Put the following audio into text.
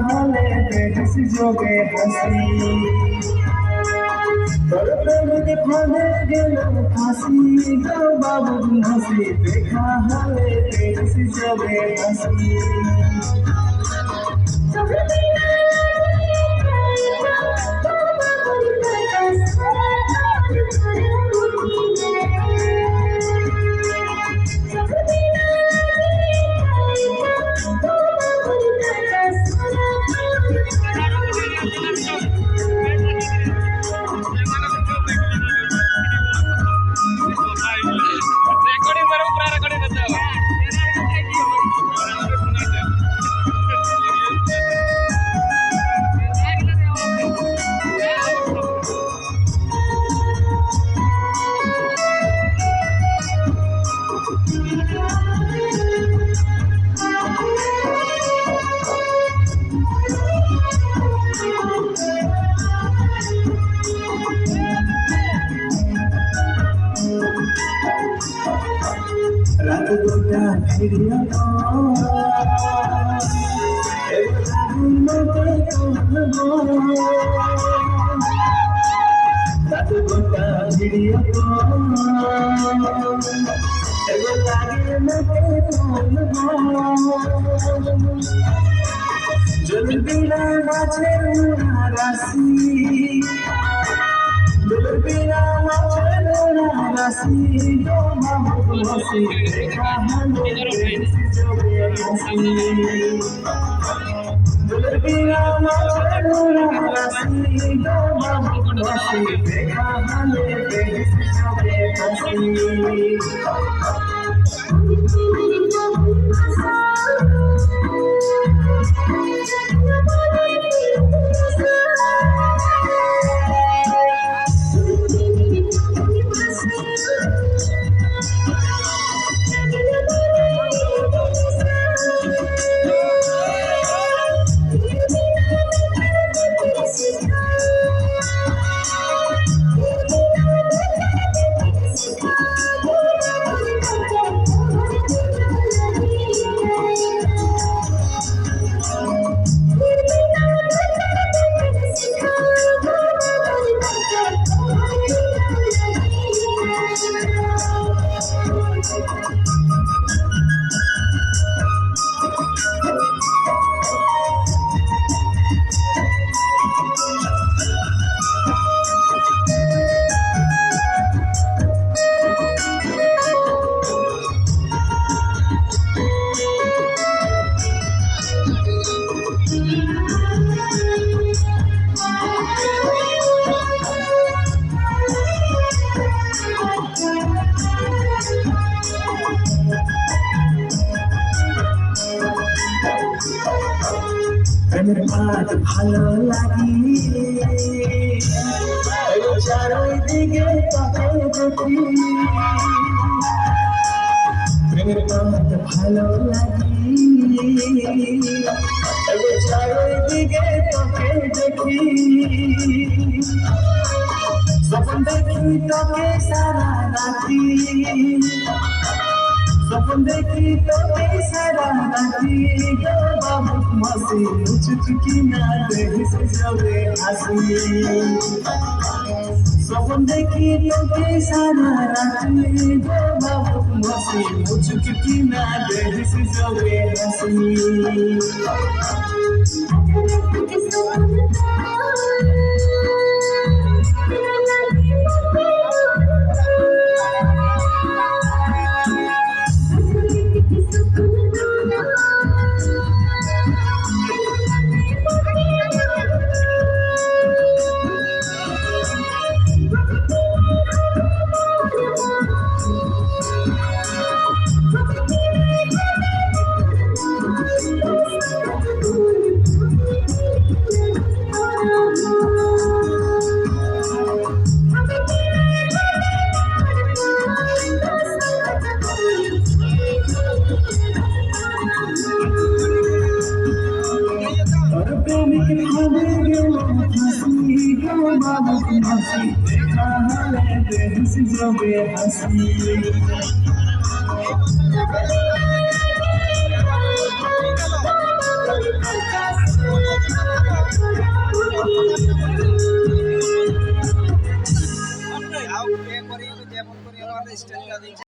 হলে দেখিস যোগে হাসি তোর প্রেমে ফলে গেল ফাঁসি গো বাবু হাসি দেখা হলে দেখিস যোগে হাসি রাত দুটা ফিরিয়া রাত দুটা ফিরিয়া লাগে জলবিরা মাছের রাশি জলবিরা মাছের রাশি গো বাবু হাসি দেখা হলে যোগে হাসি জলবিরা মাছের রাশি গো বাবু হাসি দেখা হলে যোগে হাসি প্রেমের পাত ভালো লাগি চারিদিকে তাকে দেখি প্রেমের পাত ভালো লাগি চারিদিকে তাকে দেখি স্বপ্ন দেখি তোকে সারা রাতি স্বপ্ন দেখি তোকে সারা রাতি গো বাবু হাসি চুচুকি না দেখিস যোগে হাসি স্বপ্ন দেখি তোকে সারা রাতি গো বাবু হাসি চুচুকি না দেখিস যোগে হাসি Happy